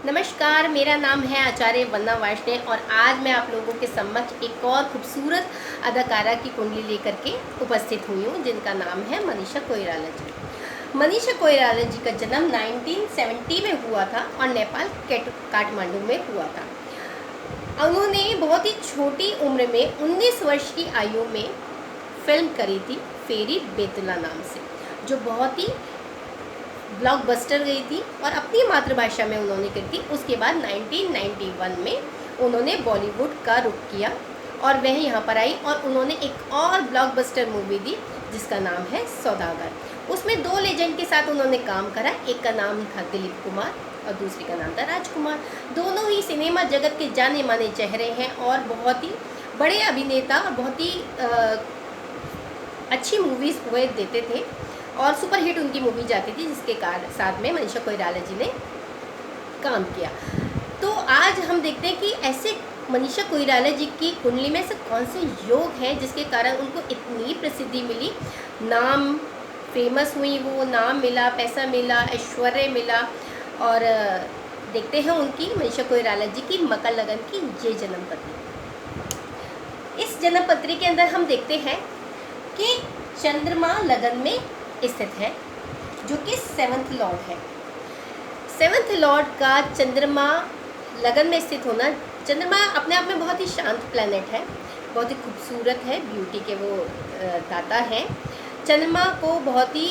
नमस्कार, मेरा नाम है आचार्य वंदना वैष्णव और आज मैं आप लोगों के समक्ष एक और खूबसूरत अदाकारा की कुंडली लेकर के उपस्थित हुई हूँ, जिनका नाम है मनीषा कोइराला जी। मनीषा कोइराला जी का जन्म 1970 में हुआ था और नेपाल काठमांडू में हुआ था। उन्होंने बहुत ही छोटी उम्र में 19 वर्ष की आयु में फिल्म करी थी फेरी बेतुला नाम से, जो बहुत ही ब्लॉकबस्टर गई थी और अपनी मातृभाषा में उन्होंने करी थी। उसके बाद 1991 में उन्होंने बॉलीवुड का रुख किया और वह यहाँ पर आई और उन्होंने एक और ब्लॉकबस्टर मूवी दी जिसका नाम है सौदागर। उसमें दो लेजेंड के साथ उन्होंने काम करा, एक का नाम था दिलीप कुमार और दूसरे का नाम था राजकुमार। दोनों ही सिनेमा जगत के जाने माने चेहरे हैं और बहुत ही बड़े अभिनेता और बहुत ही अच्छी मूवीज़ हुए देते थे और सुपरहिट उनकी मूवी जाती थी, जिसके साथ में मनीषा कोइराला जी ने काम किया। तो आज हम देखते हैं कि ऐसे मनीषा कोइराला जी की कुंडली में से कौन से योग हैं जिसके कारण उनको इतनी प्रसिद्धि मिली, नाम फेमस हुई, वो नाम मिला, पैसा मिला, ऐश्वर्य मिला। और देखते हैं उनकी मनीषा कोइराला जी की मकर लगन की ये जन्म पत्री। इस जन्म पत्री के अंदर हम देखते हैं कि चंद्रमा लगन में स्थित है, जो कि 7th लॉर्ड है। 7th लॉर्ड का चंद्रमा लगन में स्थित होना, चंद्रमा अपने आप में बहुत ही शांत प्लैनेट है, बहुत ही खूबसूरत है, ब्यूटी के वो दाता हैं। चंद्रमा को बहुत ही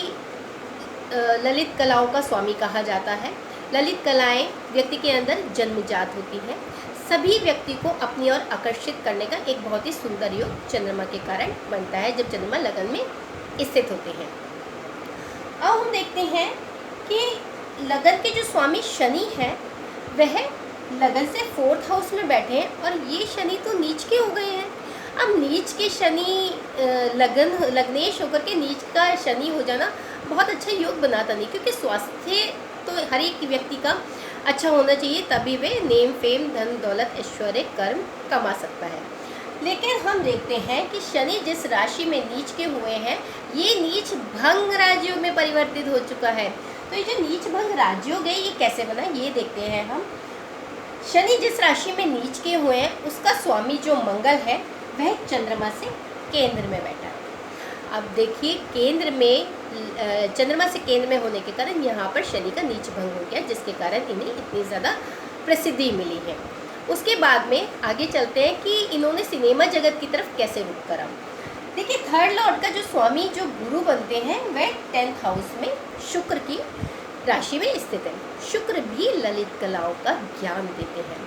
ललित कलाओं का स्वामी कहा जाता है। ललित कलाएं व्यक्ति के अंदर जन्मजात होती हैं। सभी व्यक्ति को अपनी ओर आकर्षित करने का एक बहुत ही सुंदर योग चंद्रमा के कारण बनता है जब चंद्रमा लगन में स्थित होते हैं। अब हम देखते हैं कि लगन के जो स्वामी शनि हैं वह लगन से 4th हाउस में बैठे हैं और ये शनि तो नीच के हो गए हैं। अब नीच के शनि लग्नेश होकर के नीच का शनि हो जाना बहुत अच्छा योग बनाता नहीं, क्योंकि स्वास्थ्य तो हर एक व्यक्ति का अच्छा होना चाहिए, तभी वे नेम फेम धन दौलत ऐश्वर्य कर्म कमा सकता है। लेकिन हम देखते हैं कि शनि जिस राशि में नीच के हुए हैं, ये नीच भंग राजयोग में परिवर्तित हो चुका है। तो ये जो नीच भंग राजयोग है ये कैसे बना, ये देखते हैं हम। शनि जिस राशि में नीच के हुए हैं उसका स्वामी जो मंगल है वह चंद्रमा से केंद्र में बैठा है। अब देखिए, केंद्र में चंद्रमा से केंद्र में होने के कारण यहाँ पर शनि का नीच भंग हो गया, जिसके कारण इन्हें इतनी ज़्यादा प्रसिद्धि मिली है। उसके बाद में आगे चलते हैं कि इन्होंने सिनेमा जगत की तरफ कैसे रुख करा। देखिए, 3rd लॉर्ड का जो स्वामी जो गुरु बनते हैं वह 10th हाउस में शुक्र की राशि में स्थित है। शुक्र भी ललित कलाओं का ज्ञान देते हैं।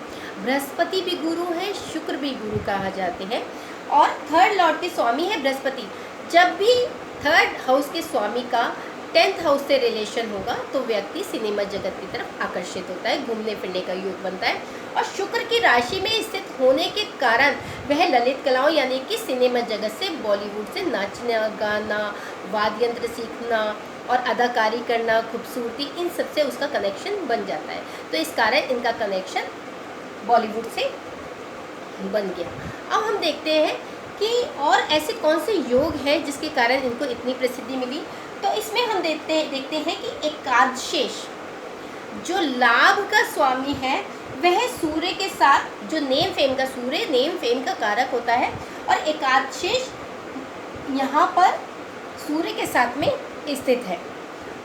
बृहस्पति भी गुरु है, शुक्र भी गुरु कहा जाते हैं और 3rd लॉर्ड के स्वामी है बृहस्पति। जब भी 3rd हाउस के स्वामी का 10th हाउस से रिलेशन होगा तो व्यक्ति सिनेमा जगत की तरफ आकर्षित होता है, घूमने फिरने का योग बनता है। और शुक्र की राशि में स्थित होने के कारण वह ललित कलाओं यानी कि सिनेमा जगत से, बॉलीवुड से नाचना, गाना, वाद्य यंत्र सीखना और अदाकारी करना, खूबसूरती, इन सब से उसका कनेक्शन बन जाता है। तो इस कारण इनका कनेक्शन बॉलीवुड से बन गया। अब हम देखते हैं कि और ऐसे कौन से योग हैं जिसके कारण इनको इतनी प्रसिद्धि मिली। तो इसमें हम देखते हैं कि एकादशेष जो लाभ का स्वामी है वह सूर्य के साथ, जो नेम फेम का, सूर्य नेम फेम का कारक होता है और एकादशेष यहाँ पर सूर्य के साथ में स्थित है।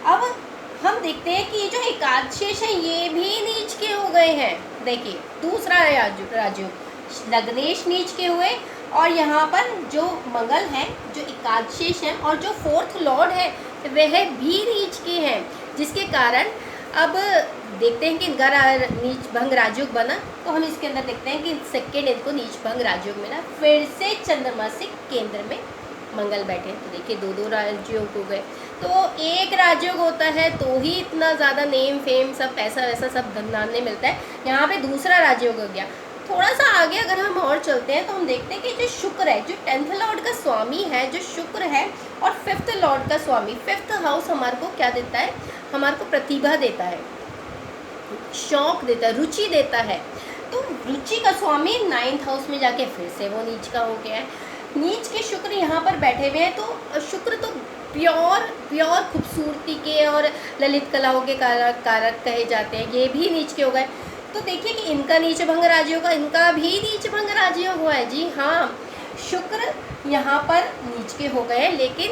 अब हम देखते हैं कि ये जो एकादशेष है ये भी नीच के हो गए हैं। देखिए, दूसरा राजयोग लग्नेश नीच के हुए और यहाँ पर जो मंगल है, जो एकादशेष है और जो 4th लॉर्ड है वह भी नीच के हैं, जिसके कारण अब देखते हैं कि इनका नीच भंग राजयोग बना। तो हम इसके अंदर देखते हैं कि सेकेंड इनको नीच भंग राजयोग मिला, फिर से चंद्रमा से केंद्र में मंगल बैठे। तो देखिए, दो राजयोग हो गए। तो एक राजयोग होता है तो ही इतना ज़्यादा नेम फेम सब पैसा वैसा सब धनधान्य मिलता है, यहाँ पे दूसरा राजयोग हो गया। थोड़ा सा आगे अगर हम और चलते हैं तो हम देखते हैं कि जो शुक्र है, जो 10th लॉर्ड का स्वामी है, जो शुक्र है और 5th लॉर्ड का स्वामी, 5th हाउस हमारे को क्या देता है, हमारे को प्रतिभा देता है, शौक देता है, रुचि देता है। तो रुचि का स्वामी 9th हाउस में जाके फिर से वो नीच का हो गया है। नीच के शुक्र यहाँ पर बैठे हुए हैं, तो शुक्र तो प्योर खूबसूरती के और ललित कलाओं के कारक कहे जाते हैं, ये भी नीच के हो गए। तो देखिए कि इनका नीच भंग राजयोग का, इनका भी नीच भंग राजयोग हुआ है। जी हाँ, शुक्र यहाँ पर नीच के हो गए, लेकिन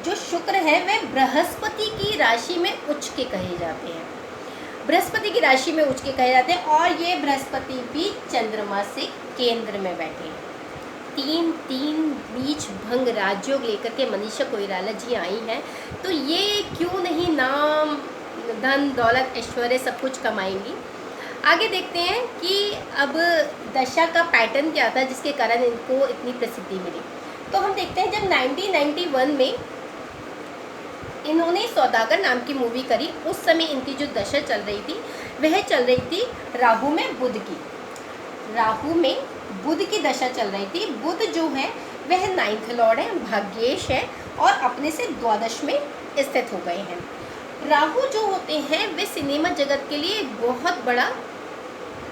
जो शुक्र है वह बृहस्पति की राशि में उच्च के कहे जाते हैं, बृहस्पति की राशि में उच्च के कहे जाते हैं। और ये बृहस्पति भी चंद्रमा से केंद्र में बैठे हैं। तीन नीच भंग राजयोग लेकर के मनीषा कोइराला जी आई हैं, तो ये क्यों नहीं नाम, धन, दौलत, ऐश्वर्य सब कुछ कमाएंगी। आगे देखते हैं कि अब दशा का पैटर्न क्या था जिसके कारण इनको इतनी प्रसिद्धि मिली। तो हम देखते हैं जब 1991 में इन्होंने सौदागर नाम की मूवी करी, उस समय इनकी जो दशा चल रही थी वह चल रही थी राहु में बुध की, राहु में बुध की दशा चल रही थी। बुध जो है वह 9th लॉर्ड है, भाग्येश है और अपने से द्वादश में स्थित हो गए हैं। राहु जो होते हैं वे सिनेमा जगत के लिए बहुत बड़ा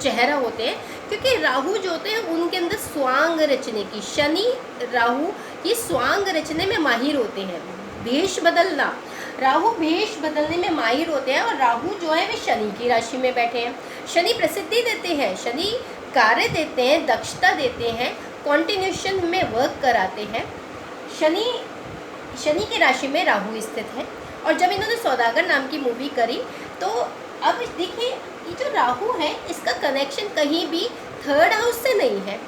चेहरा होते हैं, क्योंकि राहु जो होते हैं उनके अंदर स्वांग रचने की, शनि राहु ये स्वांग रचने में माहिर होते हैं, भेष बदलना, राहु भेष बदलने में माहिर होते हैं। और राहु जो है वे शनि की राशि में बैठे हैं। शनि प्रसिद्धि देते हैं, शनि कार्य देते हैं, दक्षता देते हैं, कॉन्टिन्यूशन में वर्क कराते हैं। शनि की राशि में राहु स्थित है। और जब इन्होंने सौदागर नाम की मूवी करी, तो अब देखिए ये जो राहु है इसका कनेक्शन कहीं भी 3rd हाउस से नहीं है,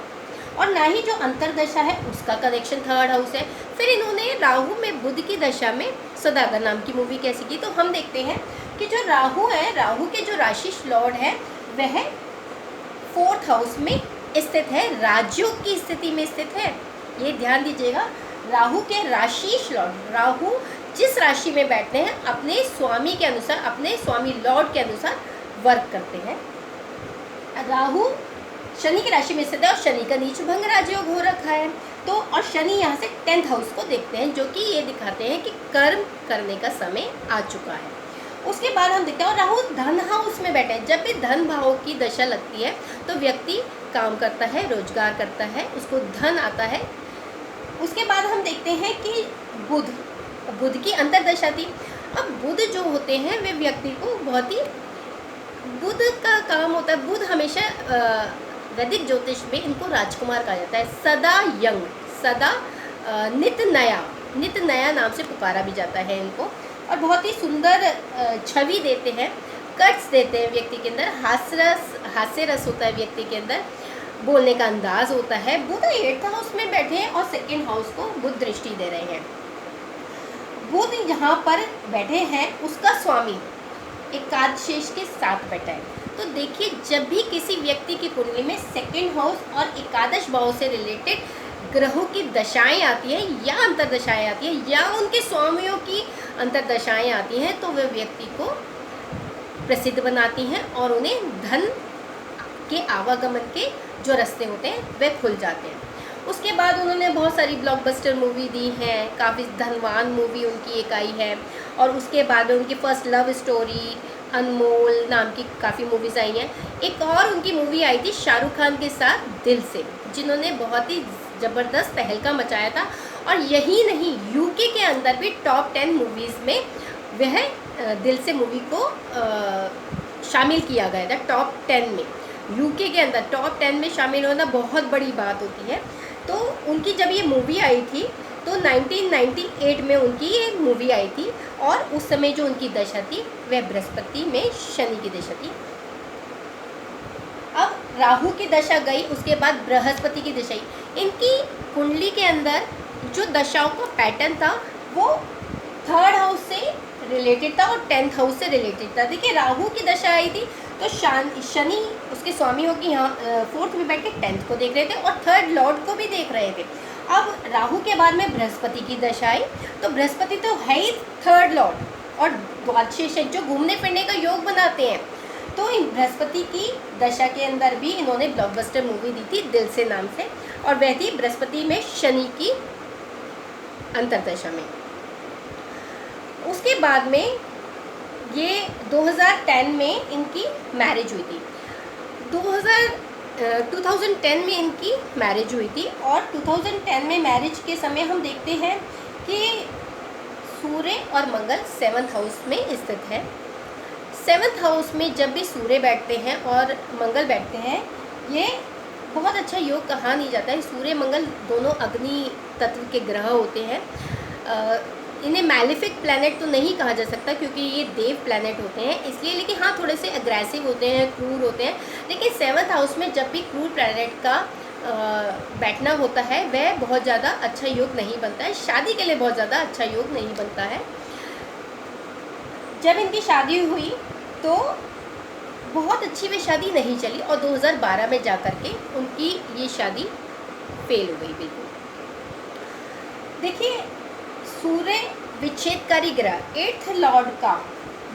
और ना ही जो अंतरदशा है उसका कनेक्शन 3rd हाउस है। फिर इन्होंने राहु में बुध की दशा में सौदागर नाम की मूवी कैसी की, तो हम देखते हैं कि जो राहु है, राहु के जो राशि लॉर्ड है वह 4th हाउस में स्थित है, राजयोग की स्थिति में स्थित है। ये ध्यान दीजिएगा, राहु के राशि लॉर्ड, राहु जिस राशि में बैठते हैं अपने स्वामी के अनुसार, अपने स्वामी लॉर्ड के अनुसार वर्क करते हैं। राहु शनि की राशि में स्थित है और शनि का नीच भंग राजयोग हो रखा है। तो और शनि यहाँ से 10th हाउस को देखते हैं, जो कि ये दिखाते हैं कि कर्म करने का समय आ चुका है। उसके बाद हम देखते हैं और राहु धन हाउस में बैठे हैं। जब भी धन भाव की दशा लगती है तो व्यक्ति काम करता है, रोजगार करता है, उसको धन आता है। उसके बाद हम देखते हैं कि बुध की अंतरदशा थी। अब बुध जो होते हैं वे व्यक्ति को बहुत ही, बुध का काम होता है, बुध हमेशा वैदिक ज्योतिष में इनको राजकुमार कहा जाता है, सदा यंग, सदा नित नया नाम से पुकारा भी जाता है इनको। और बहुत ही सुंदर छवि देते हैं, कट्स देते हैं व्यक्ति के अंदर, हास्य रस होता है व्यक्ति के अंदर, बोलने का अंदाज होता है। बुध 8th हाउस में बैठे हैं और 2nd हाउस को बुध दृष्टि दे रहे हैं। बुध यहाँ पर बैठे हैं, उसका स्वामी एकादशेष के साथ बैठा है। तो देखिए जब भी किसी व्यक्ति की कुंडली में 2nd हाउस और एकादश भाव से रिलेटेड ग्रहों की दशाएं आती हैं या अंतरदशाएं आती हैं या उनके स्वामियों की अंतरदशाएं आती हैं, तो वह व्यक्ति को प्रसिद्ध बनाती हैं और उन्हें धन के आवागमन के जो रास्ते होते हैं वे खुल जाते हैं। उसके बाद उन्होंने बहुत सारी ब्लॉकबस्टर मूवी दी हैं, काफ़ी धनवान मूवी उनकी एक आई है, और उसके बाद में उनकी फर्स्ट लव स्टोरी अनमोल नाम की काफ़ी मूवीज़ आई हैं। एक और उनकी मूवी आई थी शाहरुख खान के साथ दिल से, जिन्होंने बहुत ही ज़बरदस्त तहलका मचाया था। और यही नहीं, यूके के अंदर भी टॉप 10 मूवीज़ में वह दिल से मूवी को शामिल किया गया था। टॉप 10 में, यूके के अंदर टॉप 10 में शामिल होना बहुत बड़ी बात होती है। तो उनकी जब ये मूवी आई थी तो 1998 में उनकी ये मूवी आई थी, और उस समय जो उनकी दशा थी वह बृहस्पति में शनि की दशा थी। अब राहु की दशा गई, उसके बाद बृहस्पति की दशा आई। इनकी कुंडली के अंदर जो दशाओं का पैटर्न था वो 3rd हाउस से रिलेटेड था और 10th हाउस से रिलेटेड था। देखिए राहु की दशा आई थी तो शनि उसके स्वामी होगी यहाँ 4th में बैठ के 10th को देख रहे थे और 3rd लॉर्ड को भी देख रहे थे। अब राहु के बाद में बृहस्पति की दशा आई, तो बृहस्पति तो है ही 3rd लॉर्ड और द्वादशेष जो घूमने फिरने का योग बनाते हैं। तो इन बृहस्पति की दशा के अंदर भी इन्होंने ब्लॉकबस्टर मूवी दी थी दिल से नाम से, और वह थी बृहस्पति में शनि की अंतरदशा में। उसके बाद में ये 2010 में इनकी मैरिज हुई थी। 2010 में इनकी मैरिज हुई थी और 2010 में मैरिज के समय हम देखते हैं कि सूर्य और मंगल 7th हाउस में स्थित है। 7th हाउस में जब भी सूर्य बैठते हैं और मंगल बैठते हैं, ये बहुत अच्छा योग कहा नहीं जाता है। सूर्य मंगल दोनों अग्नि तत्व के ग्रह होते हैं। इन्हें मैलिफिक प्लैनेट तो नहीं कहा जा सकता क्योंकि ये देव प्लैनेट होते हैं इसलिए, लेकिन हाँ थोड़े से अग्रेसिव होते हैं, क्रूर होते हैं। लेकिन 7th हाउस में जब भी क्रूर प्लैनेट का बैठना होता है वह बहुत ज़्यादा अच्छा योग नहीं बनता है, शादी के लिए बहुत ज़्यादा अच्छा योग नहीं बनता है। जब इनकी शादी हुई तो बहुत अच्छी वे शादी नहीं चली और 2012 में जा कर के उनकी ये शादी फेल हो गई बिल्कुल। देखिए, सूर्य विच्छेदकारी ग्रह 8th लॉर्ड का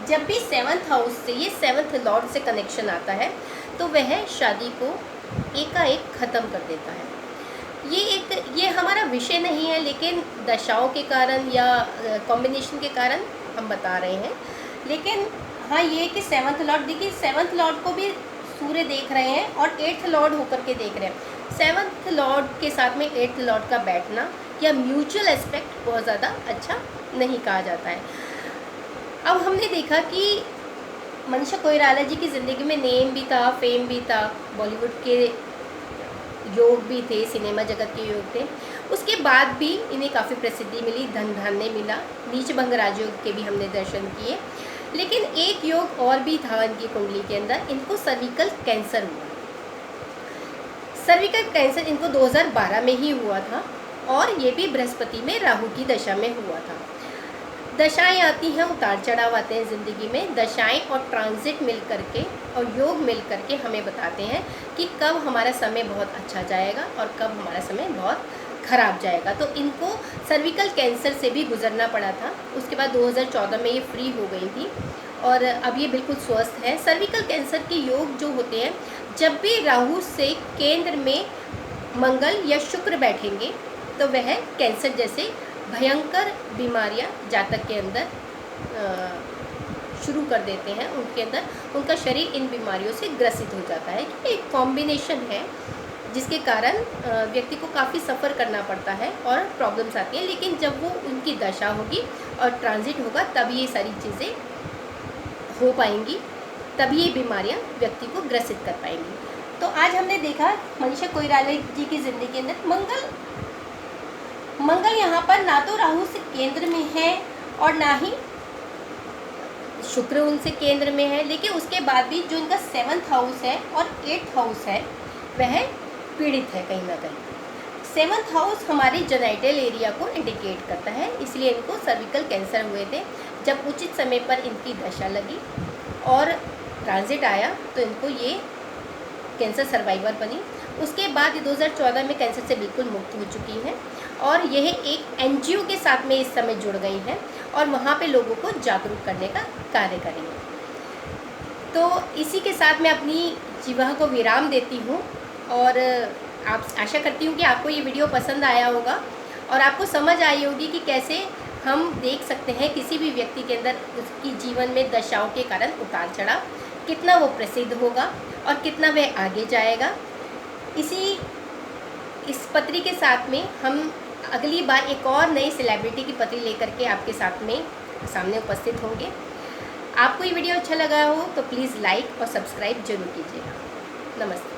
जब भी 7th हाउस से, ये 7th लॉर्ड से कनेक्शन आता है तो वह शादी को एकाएक ख़त्म कर देता है। ये हमारा विषय नहीं है, लेकिन दशाओं के कारण या कॉम्बिनेशन के कारण हम बता रहे हैं। लेकिन हाँ, ये कि 7th लॉर्ड, देखिए 7th लॉर्ड को भी सूर्य देख रहे हैं और 8th लॉर्ड होकर के देख रहे हैं। 7th लॉर्ड के साथ में 8th लॉर्ड का बैठना या म्यूचुअल एस्पेक्ट बहुत ज़्यादा अच्छा नहीं कहा जाता है। अब हमने देखा कि मनीषा कोइराला जी की ज़िंदगी में नेम भी था, फेम भी था, बॉलीवुड के योग भी थे, सिनेमा जगत के योग थे। उसके बाद भी इन्हें काफ़ी प्रसिद्धि मिली, धन धान्य मिला, नीचभंग राजयोग के भी हमने दर्शन किए। लेकिन एक योग और भी था इनकी कुंडली के अंदर, इनको सर्विकल कैंसर हुआ। सर्विकल कैंसर इनको 2012 में ही हुआ था और ये भी बृहस्पति में राहु की दशा में हुआ था। दशाएं आती हैं, उतार चढ़ाव आते हैं ज़िंदगी में। दशाएं और ट्रांजिट मिल करके और योग मिल करके हमें बताते हैं कि कब हमारा समय बहुत अच्छा जाएगा और कब हमारा समय बहुत ख़राब जाएगा। तो इनको सर्विकल कैंसर से भी गुजरना पड़ा था। उसके बाद 2014 में ये फ्री हो गई थी और अब ये बिल्कुल स्वस्थ है। सर्विकल कैंसर के योग जो होते हैं, जब भी राहु से केंद्र में मंगल या शुक्र बैठेंगे तो वह कैंसर जैसे भयंकर बीमारियां जातक के अंदर शुरू कर देते हैं। उनके अंदर उनका शरीर इन बीमारियों से ग्रसित हो जाता है। एक कॉम्बिनेशन है जिसके कारण व्यक्ति को काफ़ी सफ़र करना पड़ता है और प्रॉब्लम्स आती हैं। लेकिन जब वो उनकी दशा होगी और ट्रांजिट होगा तब ये सारी चीज़ें हो पाएंगी, तभी ये बीमारियां व्यक्ति को ग्रसित कर पाएंगी। तो आज हमने देखा मनीषा कोइराला जी की ज़िंदगी के अंदर मंगल यहाँ पर ना तो राहु से केंद्र में है और ना ही शुक्र उनसे केंद्र में है। लेकिन उसके बाद भी जो इनका 7th हाउस है और 8th हाउस है वह पीड़ित है कहीं ना कहीं। 7th हाउस हमारे जेनाइटल एरिया को इंडिकेट करता है, इसलिए इनको सर्विकल कैंसर हुए थे। जब उचित समय पर इनकी दशा लगी और ट्रांजिट आया तो इनको ये कैंसर सर्वाइवर बनी। उसके बाद ये 2014 में कैंसर से बिल्कुल मुक्त हो चुकी हैं और यह एक NGO के साथ में इस समय जुड़ गई हैं और वहाँ पे लोगों को जागरूक करने का कार्य करेंगे। तो इसी के साथ मैं अपनी जीवा को विराम देती हूँ और आप आशा करती हूँ कि आपको ये वीडियो पसंद आया होगा और आपको समझ आई होगी कि कैसे हम देख सकते हैं किसी भी व्यक्ति के अंदर उसकी जीवन में दशाओं के कारण उतार चढ़ाव, कितना वो प्रसिद्ध होगा और कितना वह आगे जाएगा। इस पत्री के साथ में हम अगली बार एक और नई सेलिब्रिटी की पत्री लेकर के आपके सामने उपस्थित होंगे। आपको ये वीडियो अच्छा लगा हो तो प्लीज़ लाइक और सब्सक्राइब जरूर कीजिएगा। नमस्ते।